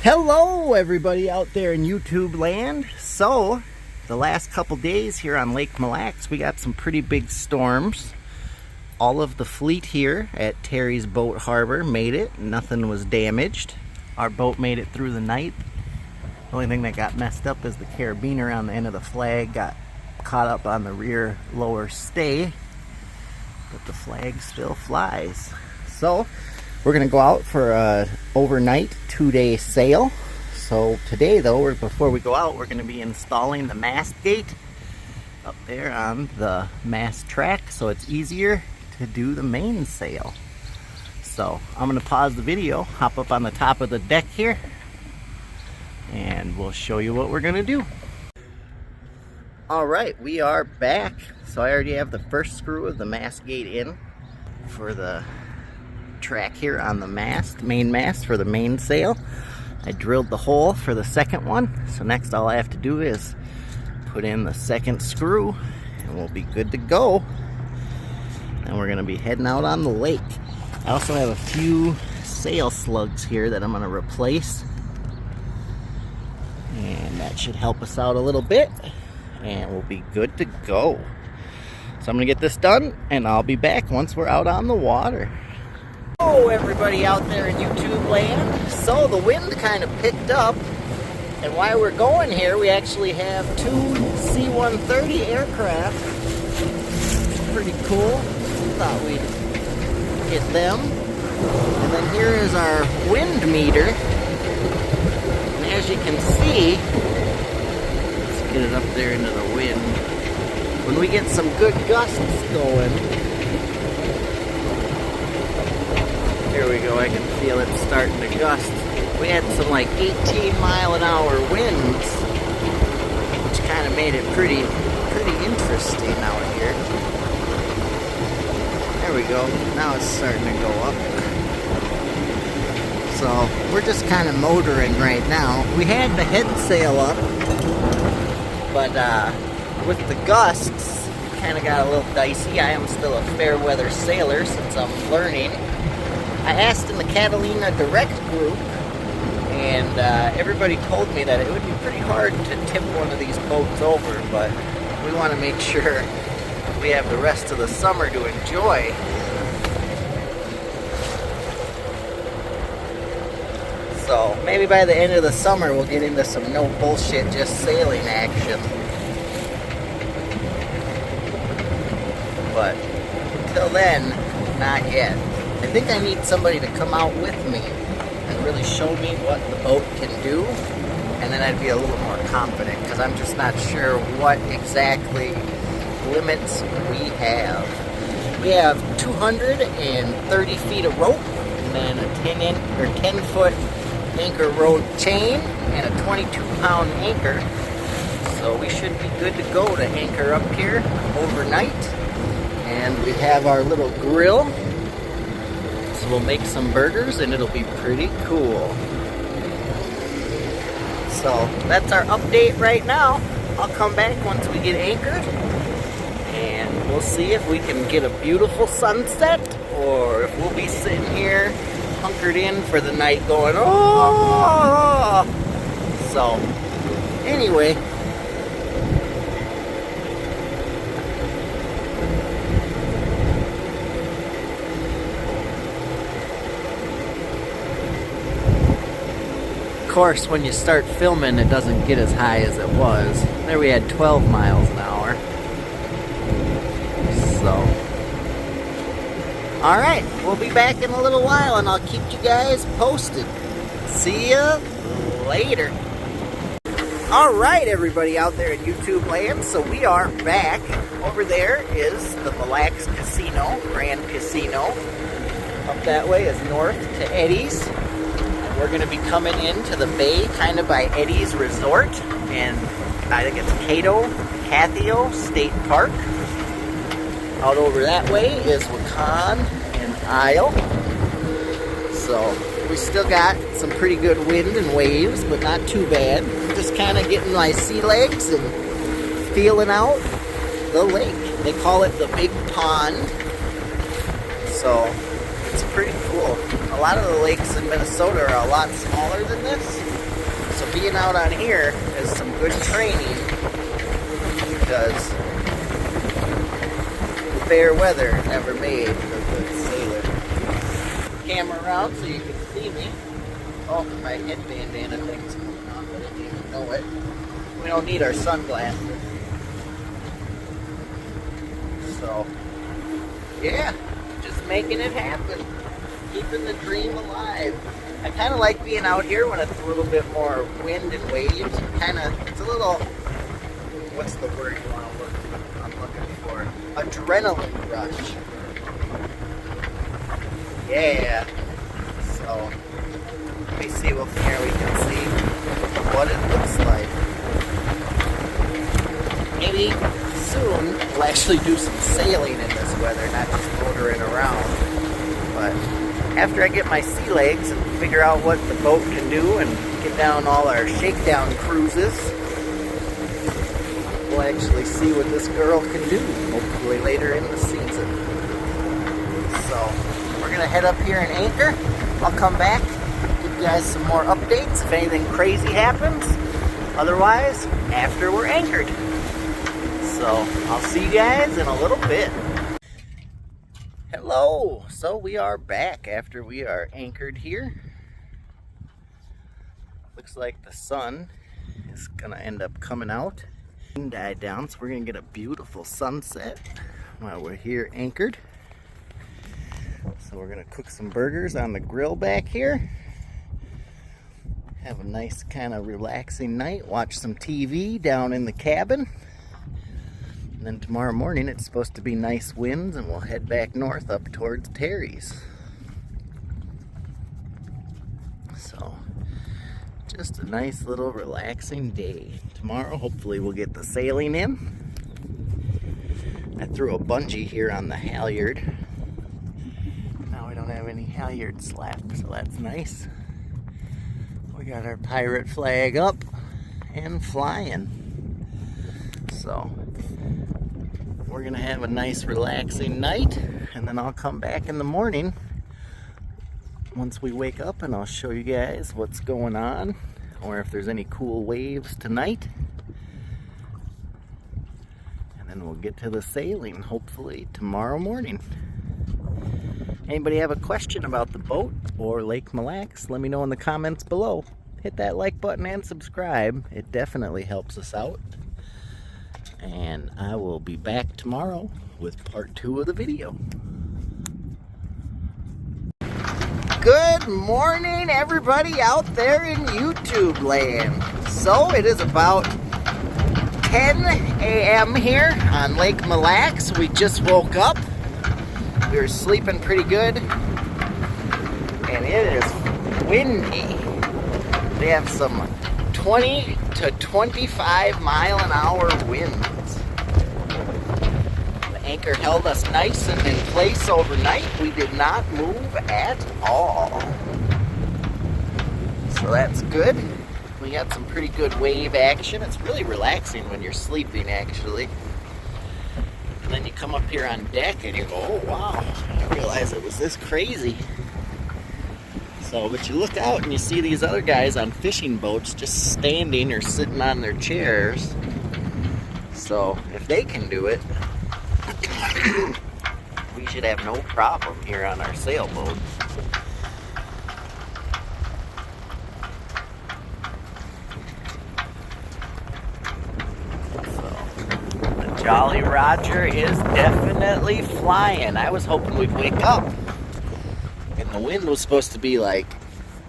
Hello everybody out there in YouTube land. So the last couple days here on Lake Mille Lacs, we got some pretty big storms. All of the fleet here at Terry's Boat Harbor made it. Nothing was damaged. Our boat made it through the night. The only thing that got messed up is the carabiner on the end of the flag got caught up on the rear lower stay, but the flag still flies. So we're gonna go out for a overnight 2-day sail. So today though, before we go out, we're gonna be installing the mast gate up there on the mast track so it's easier to do the mainsail. So I'm gonna pause the video, hop up on the top of the deck here, and we'll show you what we're gonna do. All right, we are back. So I already have the first screw of the mast gate in for the track here on the mast, main mast for the mainsail. I drilled the hole for the second one, so next all I have to do is put in the second screw and we'll be good to go. And we're gonna be heading out on the lake. I also have a few sail slugs here that I'm gonna replace, and that should help us out a little bit and we'll be good to go. So I'm gonna get this done and I'll be back once we're out on the water. Hello everybody out there in YouTube land. So the wind kind of picked up, and while we're going here we actually have two C-130 aircraft. Pretty cool. Thought we'd get them. And then here is our wind meter. And as you can see, let's get it up there into the wind. When we get some good gusts going, here we go, I can feel it starting to gust. We had some like 18-mile-an-hour winds, which kind of made it pretty interesting out here. There we go, now it's starting to go up. So we're just kind of motoring right now. We had the head sail up, but with the gusts, it kind of got a little dicey. I am still a fair weather sailor since I'm learning. I asked in the Catalina direct group, and everybody told me that it would be pretty hard to tip one of these boats over, but we want to make sure we have the rest of the summer to enjoy. So maybe by the end of the summer we'll get into some no bullshit, just sailing action. But until then, not yet. I think I need somebody to come out with me and really show me what the boat can do, and then I'd be a little more confident, because I'm just not sure what exactly limits we have. We have 230 feet of rope, and then a 10-foot anchor rode chain, and a 22-pound anchor. So we should be good to go to anchor up here overnight. And we have our little grill. So we'll make some burgers and it'll be pretty cool. So that's our update right now. I'll come back once we get anchored and we'll see if we can get a beautiful sunset, or if we'll be sitting here hunkered in for the night going, oh! So anyway, of course, when you start filming, it doesn't get as high as it was. There we had 12 miles an hour. So, alright, we'll be back in a little while and I'll keep you guys posted. See ya later. Alright, everybody out there in YouTube land, so we are back. Over there is the Mille Lacs Casino, Grand Casino. Up that way is north to Eddie's. We're going to be coming into the bay kind of by Eddie's Resort, and I think it's Cathio State Park. Out over that way is Wakan and Isle. So we still got some pretty good wind and waves, but not too bad. Just kind of getting my sea legs and feeling out the lake. They call it the Big Pond. So it's pretty cool. A lot of the lakes in Minnesota are a lot smaller than this. So being out on here is some good training, because fair weather never made a good sailor. Camera around so you can see me. Oh, my head bandana thing's coming off. I didn't even know it. We don't need our sunglasses. So, yeah, just making it happen. Keeping the dream alive. I kind of like being out here when it's a little bit more wind and waves. It's a little, what's the word you want to look for? I'm looking for? Adrenaline rush. Yeah. So, let me see what from here we can see what it looks like. Maybe soon we'll actually do some sailing in this weather, not just motoring around. But after I get my sea legs and figure out what the boat can do and get down all our shakedown cruises, we'll actually see what this girl can do, hopefully later in the season. So, we're going to head up here and anchor. I'll come back, give you guys some more updates if anything crazy happens. Otherwise, after we're anchored. So, I'll see you guys in a little bit. Hello! So we are back after we are anchored here. Looks like the sun is gonna end up coming out. Died down, so we're gonna get a beautiful sunset while we're here anchored. So we're gonna cook some burgers on the grill back here. Have a nice kind of relaxing night, watch some TV down in the cabin. And then tomorrow morning it's supposed to be nice winds and we'll head back north up towards Terry's. So, just a nice little relaxing day. Tomorrow hopefully we'll get the sailing in. I threw a bungee here on the halyard. Now we don't have any halyards left, so that's nice. We got our pirate flag up and flying. So, we're gonna have a nice relaxing night, and then I'll come back in the morning once we wake up and I'll show you guys what's going on, or if there's any cool waves tonight. And then we'll get to the sailing hopefully tomorrow morning. Anybody have a question about the boat or Lake Mille Lacs, let me know in the comments below. Hit that like button and subscribe. It definitely helps us out. And I will be back tomorrow with part 2 of the video. Good morning, everybody out there in YouTube land. So it is about 10 a.m. here on Lake Mille Lacs. We just woke up. We were sleeping pretty good. And it is windy. We have some 20 to 25 mile an hour winds. The anchor held us nice and in place overnight. We did not move at all. So that's good. We got some pretty good wave action. It's really relaxing when you're sleeping, actually. And then you come up here on deck and you go, oh wow, I didn't realize it was this crazy. So, but you look out and you see these other guys on fishing boats just standing or sitting on their chairs. So, if they can do it, we should have no problem here on our sailboat. So, the Jolly Roger is definitely flying. I was hoping we'd wake up. And the wind was supposed to be like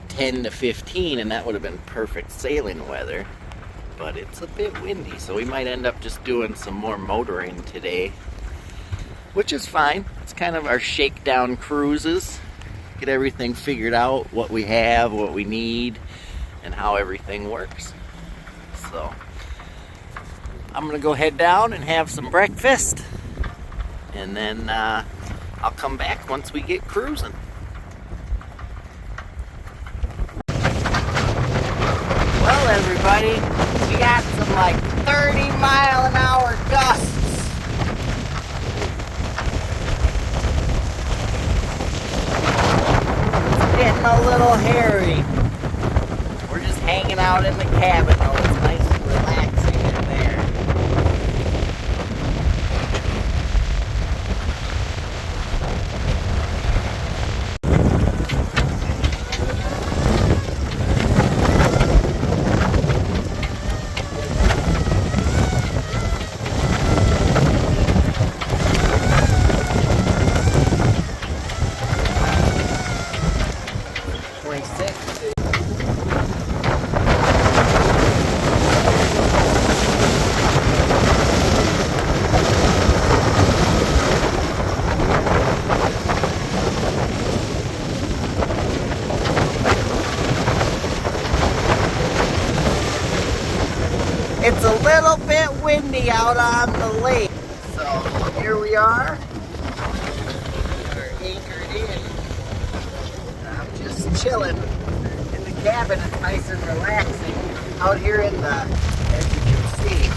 10 to 15, and that would have been perfect sailing weather. But it's a bit windy, so we might end up just doing some more motoring today. Which is fine. It's kind of our shakedown cruises. Get everything figured out, what we have, what we need, and how everything works. So, I'm gonna go head down and have some breakfast. And then I'll come back once we get cruising. Well, everybody, we got some like 30 mile an hour gusts. It's a bit getting a little hairy. We're just hanging out in the cabin though. It's nice and relaxing in there. It's a little bit windy out on the lake. So here we are. We're anchored in. I'm just chilling in the cabin. It's nice and relaxing. Out here in the, as you can see,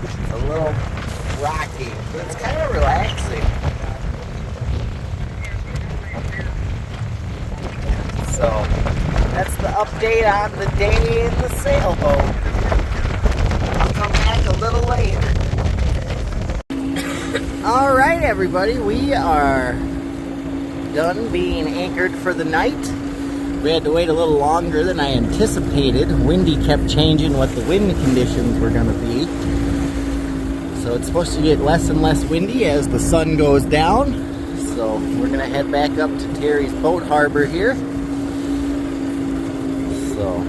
it's a little rocky, but it's kind of relaxing. So that's the update on the day in the sailboat. I'll come back a little later. Alright everybody, we are done being anchored for the night. We had to wait a little longer than I anticipated. Windy kept changing what the wind conditions were going to be. So it's supposed to get less and less windy as the sun goes down. So we're going to head back up to Terry's boat harbor here. So,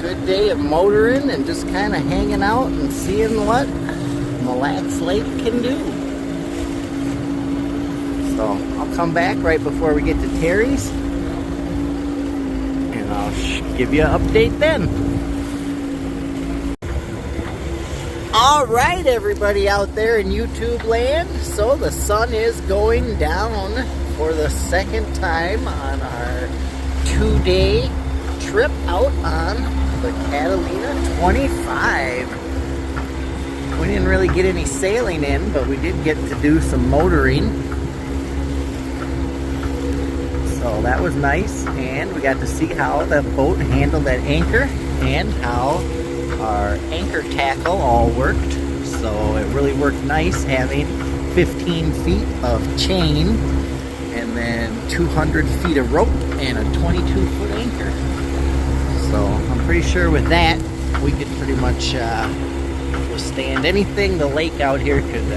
good day of motoring and just kind of hanging out and seeing what Mille Lacs Lake can do. So, I'll come back right before we get to Terry's and I'll give you an update then. Alright everybody out there in YouTube land, so the sun is going down for the second time on our 2-day trip out on the Catalina 25. We didn't really get any sailing in, but we did get to do some motoring. So that was nice, and we got to see how the boat handled that anchor and how our anchor tackle all worked. So it really worked nice having 15 feet of chain and then 200 feet of rope and a 22-foot anchor. So I'm pretty sure with that we could pretty much withstand anything the lake out here could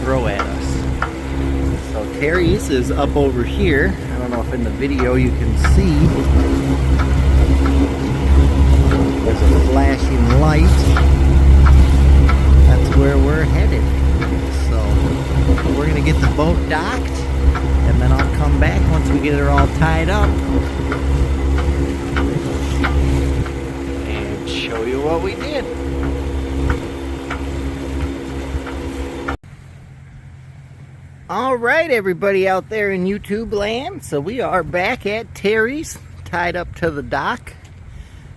throw at us. So Terry's is up over here. I don't know if in the video you can see. There's a flashing light. That's where we're headed. So we're gonna get the boat docked, and then I'll come back once we get her all tied up and show you what we did. Alright everybody out there in YouTube land, so we are back at Terry's, tied up to the dock,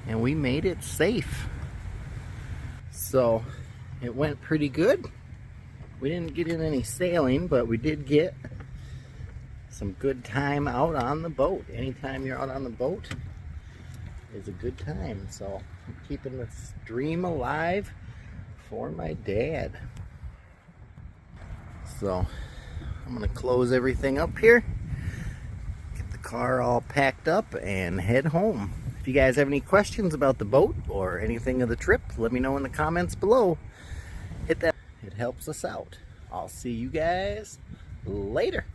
and we made it safe. So it went pretty good. We didn't get in any sailing, but we did get some good time out on the boat. Anytime you're out on the boat is a good time. So I'm keeping this dream alive for my dad. So I'm gonna close everything up here, get the car all packed up, and head home. If you guys have any questions about the boat or anything of the trip, let me know in the comments below. Hit that, it helps us out. I'll see you guys later.